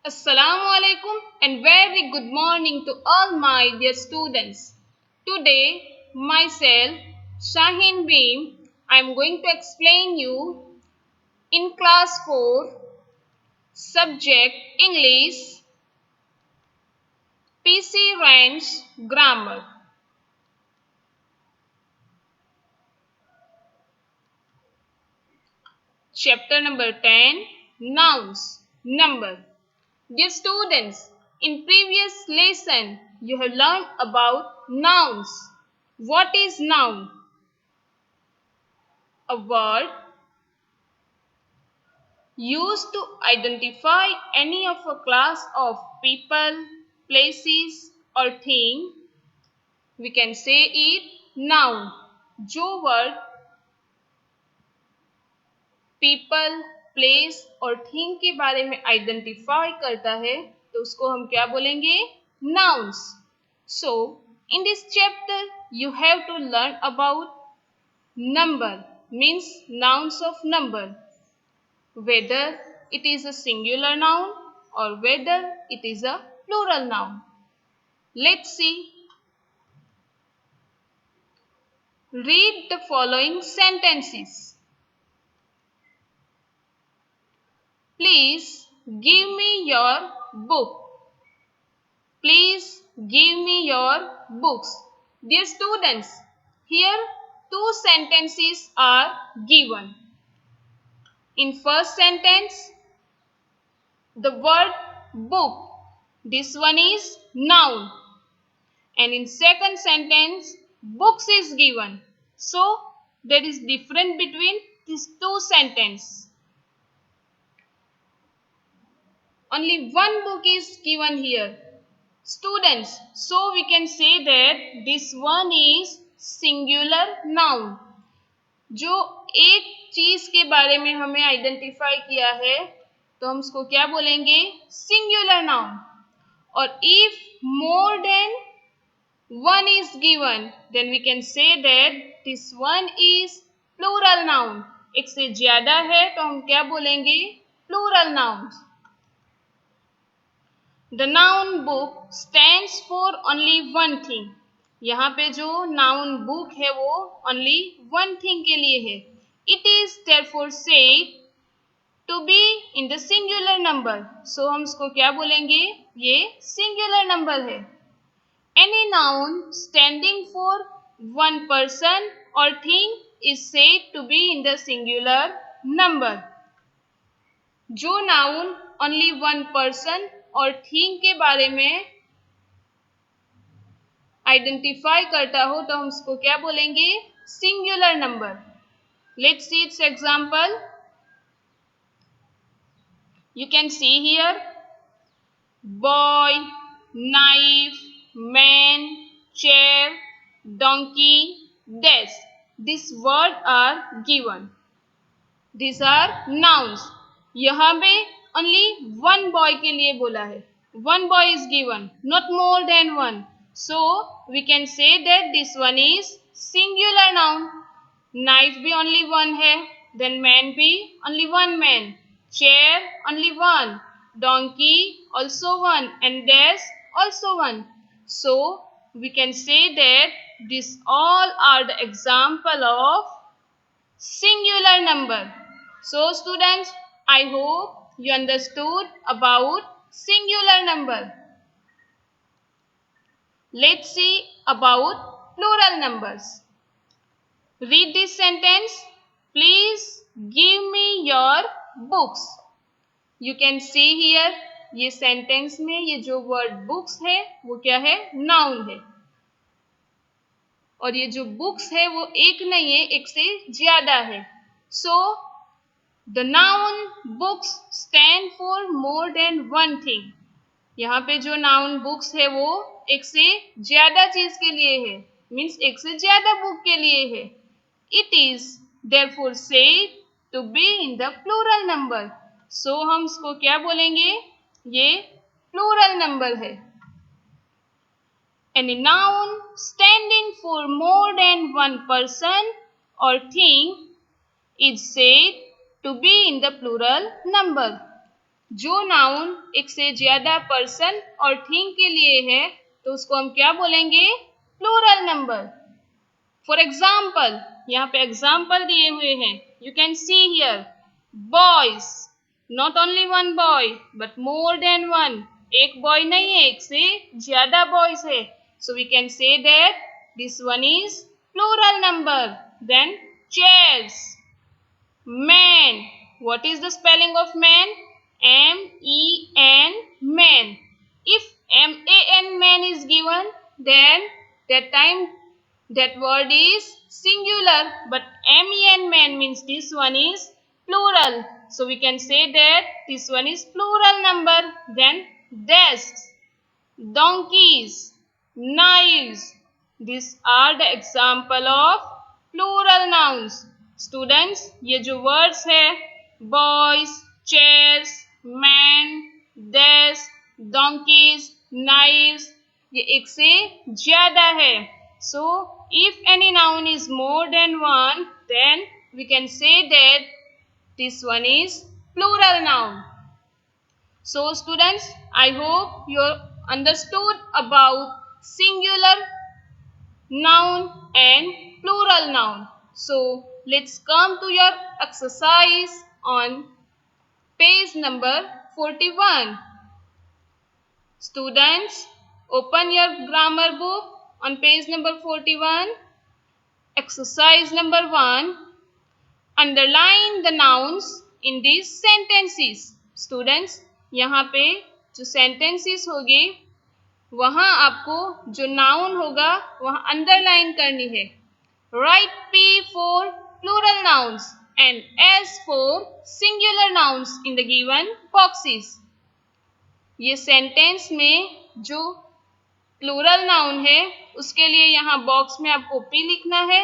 Assalamu alaikum and very good morning to all my dear students. Today, myself, Shaheen Beam, I am going to explain you in class 4, subject English, PC Ranch Grammar. Chapter number 10, Nouns, Number. Dear students, in previous lesson, you have learned about nouns. What is noun? A word used to identify any of a class of people, places or thing. We can say it noun. जो word people, place और thing के बारे में identify करता है तो उसको हम क्या बोलेंगे? Nouns. So, in this chapter, you have to learn about number, means nouns of number. Whether it is a singular noun or whether it is a plural noun. Let's see. Read the following sentences. Please give me your book. Please give me your books. Dear students, here two sentences are given. In first sentence, the word book. This one is noun. And in second sentence, books is given. So, there is difference between these two sentences. Only one book is given here. Students, so we can say that this one is singular noun. जो एक चीज के बारे में हमें identify किया है तो हम उसको क्या बोलेंगे? Singular noun. और if more than one is given, then we can say that this one is plural noun. एक से ज्यादा है तो हम क्या बोलेंगे? Plural nouns. The noun book stands for only one thing. यहाँ पे जो noun book है वो only one thing के लिए है. It is therefore said to be in the singular number. So हम इसको क्या बोलेंगे? ये singular number है. Any noun standing for one person or thing is said to be in the singular number. जो noun only one person और thing के बारे में आइडेंटिफाई करता हो तो हम उसको क्या बोलेंगे? Singular number. Let's see its example. You can see here boy, knife, man, chair, donkey, desk. These words are given. These are nouns. यहाँ पे only one boy के लिए बोला है. One boy is given, not more than one. So we can say that this one is singular noun. Knife भी only one है. Then man भी only one man. Chair only one. Donkey also one. And desk also one. So we can say that these all are the example of singular number. So students, I hope you understood about singular number. Let's see about plural numbers. Read this sentence. Please give me your books. You can see here, ये sentence में ये जो word books है वो क्या है? Noun है. और ये जो books है वो एक नहीं है, एक से ज्यादा है. So the noun books stand for more than one thing. यहाँ पे जो noun books है वो एक से ज्यादा चीज के लिए है, मीन्स एक से ज्यादा बुक के लिए है. It is therefore said to be in the plural number. So हम इसको क्या बोलेंगे? ये plural number है. Any noun standing for more than one person or thing is said to be in the plural number. जो noun एक से ज्यादा पर्सन और थिंग के लिए है तो उसको हम क्या बोलेंगे? Plural number. फॉर एग्जाम्पल, यहाँ पे एग्जाम्पल दिए हुए हैं। You can see here boys, not only one boy but more than one. एक बॉय नहीं है, एक से ज्यादा बॉयज है। So we can say that this one is plural number. Then chairs, man. What is the spelling of man? M-E-N, man. If M-A-N, man is given, then that time that word is singular. But M-E-N, man means this one is plural. So we can say that this one is plural number. Then desks, donkeys, knives. These are the example of plural nouns. Students, ये जो words है boys, chairs, men, desk, donkeys, knives, ये एक से ज्यादा है. So if any noun is more than one, then we can say that this one is plural noun. So students, I hope you understood about singular noun and plural noun. So let's come to your exercise on page number 41. Students, open your grammar book on page number 41. Exercise number 1. Underline the nouns in these sentences. Students, यहाँ पे जो sentences होगी वहाँ आपको जो noun होगा वहाँ underline करनी है. Write P for plural nouns and S for singular nouns in the given boxes. ये सेंटेंस में जो प्लूरल नाउन है उसके लिए यहाँ बॉक्स में आपको P लिखना है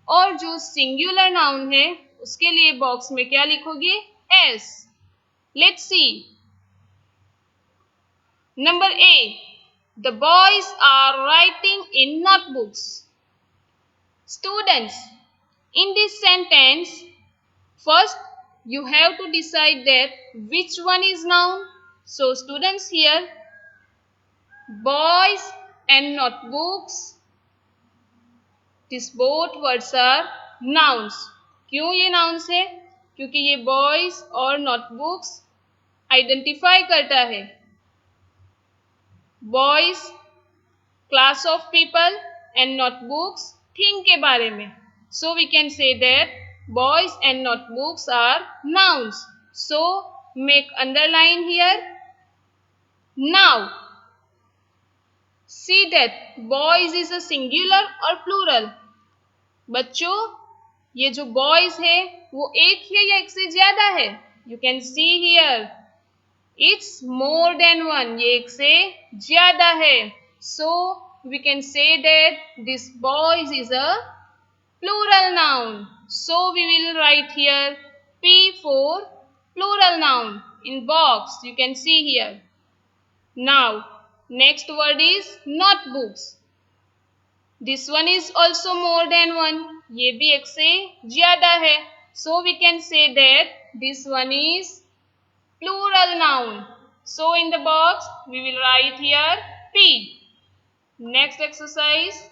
और जो सिंगुलर नाउन है उसके लिए बॉक्स में क्या लिखोगे? S. Let's see. Number A. The boys are writing in notebooks. Students, in this sentence, first you have to decide that which one is noun. So students, here boys and notebooks, these both words are nouns. क्यों ये nouns है? क्योंकि ये boys और notebooks identify करता है. Boys class of people and notebooks thing के बारे में. So we can say that boys and notebooks are nouns. So make underline here. Now see that boys is a singular or plural. बच्चों, ये जो boys है वो एक है या एक से ज्यादा है? You can see here it's more than one. ये एक से ज्यादा है. So we can say that this boys is a plural noun. So we will write here P for plural noun in box. You can see here. Now next word is notebooks. This one is also more than one. ये भी एक से ज्यादा है. So we can say that this one is plural noun. So in the box we will write here P. Next exercise.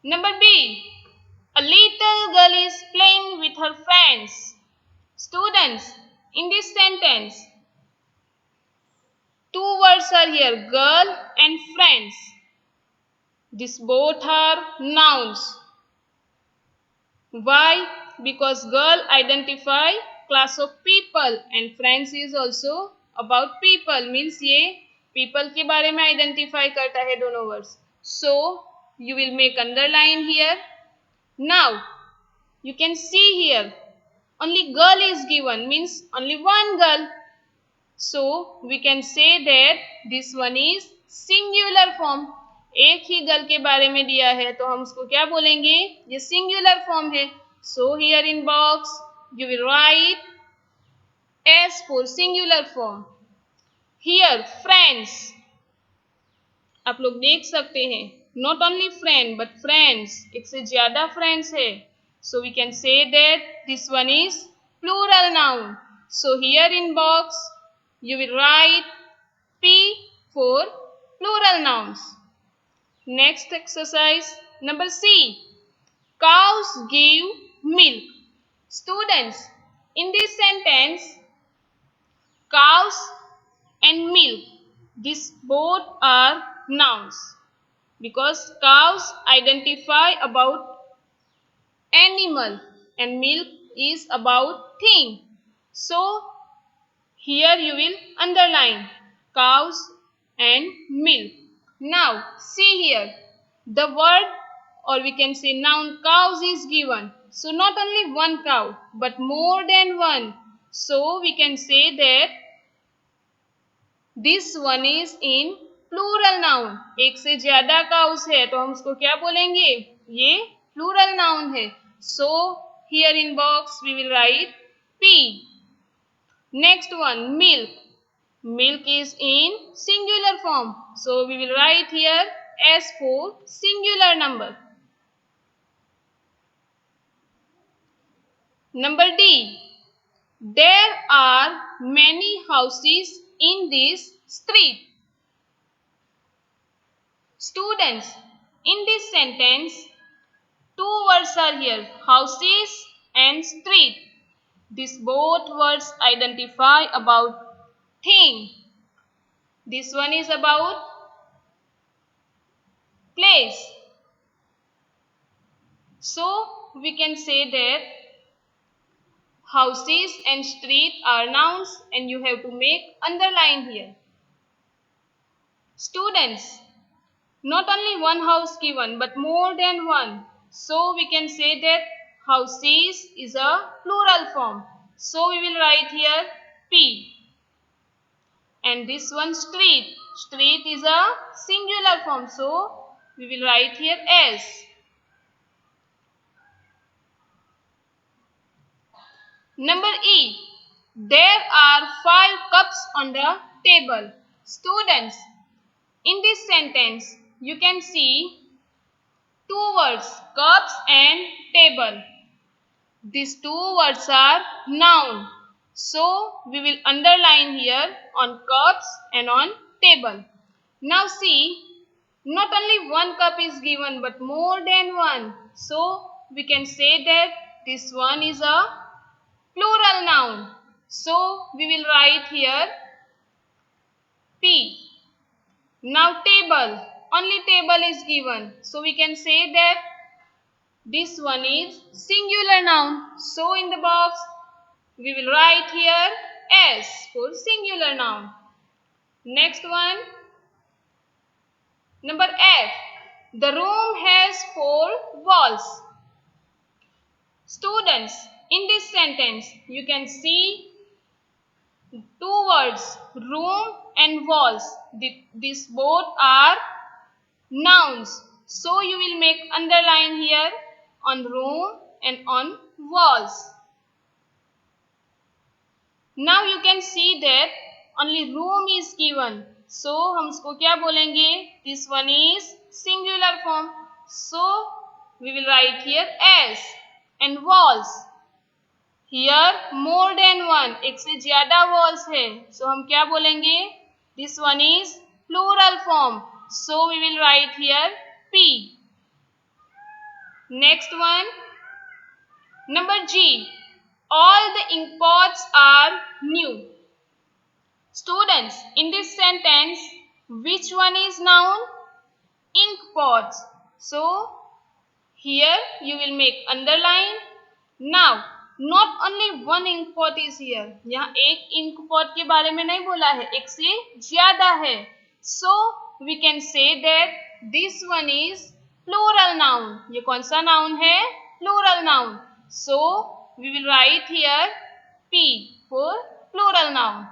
Number B. A little girl is playing with her friends. Students, in this sentence, two words are here, girl and friends. These both are nouns. Why? Because girl identify class of people and friends is also about people. Means ये people के बारे में identify करता है दोनों words. So you will make underline here. Now you can see here only girl is given, means only one girl. So we can say that this one is singular form. एक ही girl के बारे में दिया है तो हम उसको क्या बोलेंगे? ये सिंगुलर फॉर्म है. So here in box you will write S for singular form. Here friends, आप लोग देख सकते हैं not only friend but friends, एक से ज्यादा friends है. So we can say that this one is plural noun. So here in box You will write P for plural nouns. Next exercise number C. Cows give milk. Students, in this sentence, cows and milk, these both are nouns because cows identify about animal and milk is about thing. So here you will underline cows and milk. Now see here, the word or we can say noun cows is given. So not only one cow but more than one. So we can say that this one is in plural noun. एक से ज्यादा cows है तो हम उसको क्या बोलेंगे? ये plural noun है. So here in box we will write P. Next one, milk. Milk is in singular form. So we will write here S for singular number. Number D. There are many houses in this street. Students, in this sentence, two words are here, houses and street. These both words identify about thing. This one is about place. So we can say that houses and street are nouns and you have to make underline here. Students, not only one house given but more than one. So we can say that houses is a plural form. So we will write here P. And this one street. Street is a singular form. So we will write here S. Number E. There are 5 cups on the table. Students, in this sentence, you can see two words, cups and table. These two words are noun. So, we will underline here on cups and on table. Now see, not only one cup is given but more than one. So, we can say that this one is a plural noun. So, we will write here P. Now table, only table is given. So, we can say that this one is singular noun. So, in the box, we will write here S for singular noun. Next one, number F. The room has 4 walls. Students, in this sentence, you can see two words, room and walls. These both are nouns. So you will make underline here on room and on walls. Now you can see that only room is given. So हम इसको क्या बोलेंगे? This one is singular form. So we will write here S. And walls. Here more than one. एक से ज्यादा walls है. So हम क्या बोलेंगे? This one is plural form. So we will write here P. Next one. Number G. All the ink pots are new. Students, in this sentence, which one is noun? Ink pots. So, here you will make underline. Now, not only one ink pot is here. यहाँ एक ink pot के बारे में नहीं बोला है, एक से ज्यादा है. So, we can say that this one is plural noun. ये कौन सा noun है? Plural noun. So, we will write here P for plural noun.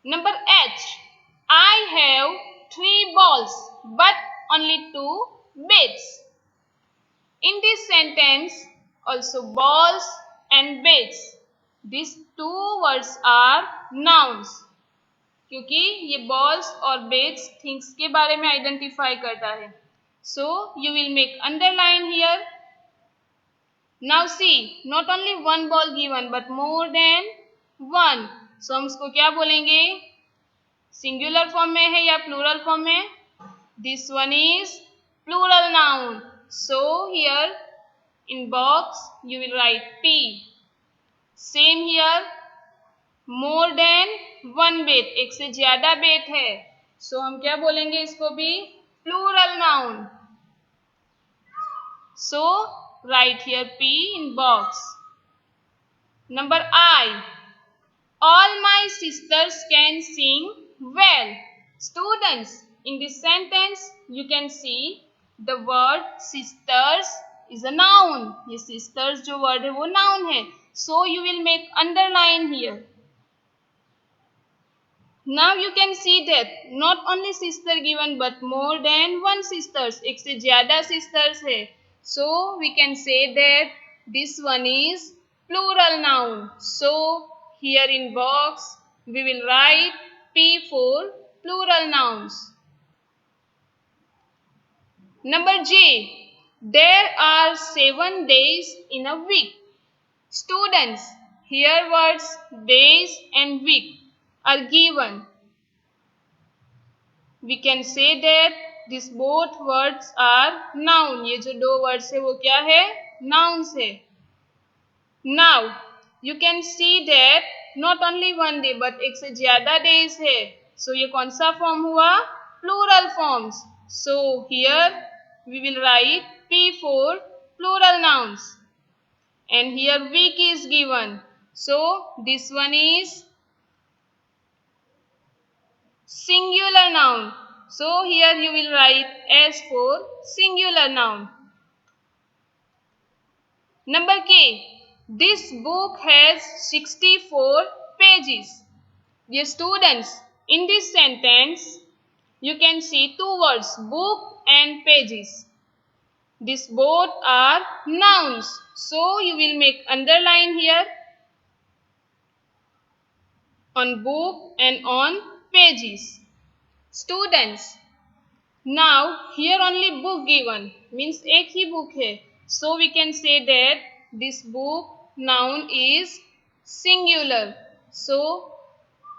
Number H. I have 3 balls but only 2 bits. In this sentence, also balls and bits. These two words are nouns. क्योंकि ये balls और bits things के बारे में identify करता है. So, you will make underline here. Now see, not only one ball given but more than one. So हम इसको क्या बोलेंगे? सिंगुलर फॉर्म में है या प्लूरल फॉर्म में? This one is plural noun. So here in box you will write P. Same here. More than one bet. एक से ज्यादा bet है. So हम क्या बोलेंगे इसको भी? Plural noun. So write here P in box. Number I. All my sisters can sing well. Students, in this sentence you can see the word sisters is a noun. ये sisters जो word है वो noun है. So you will make underline here. Now you can see that not only sister given but more than one sisters. एक से ज़्यादा sisters है. So we can say that this one is plural noun. So here in box we will write P for plural nouns. Number J. There are 7 days in a week. Students, here words days and week are given. We can say that these both words are noun. ये जो दो words है वो क्या है? Nouns है. Now you can see that not only one day but एक से ज़्यादा days है. So ये कौन सा form हुआ? Plural forms. So here we will write P for plural nouns. And here week is given. So this one is singular noun. So here you will write S for singular noun. Number K. This book has 64 pages. Dear students, in this sentence you can see two words, book and pages. These both are nouns. So you will make underline here on book and on pages. Students, now here only book given means एक ही book है. So we can say that this book noun is singular. So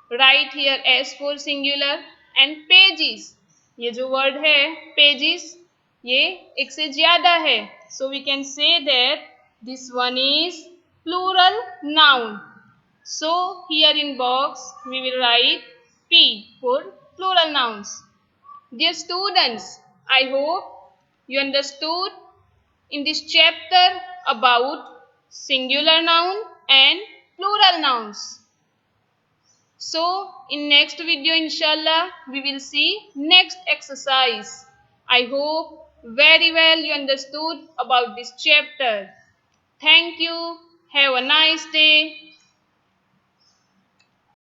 write here S for singular and pages. ये जो word है pages ये एक से ज्यादा है. So we can say that this one is plural noun. So here in box we will write P for plural nouns. Dear students, I hope you understood in this chapter about singular noun and plural nouns. So in next video inshallah we will see next exercise. I hope very well you understood about this chapter. Thank you. Have a nice day.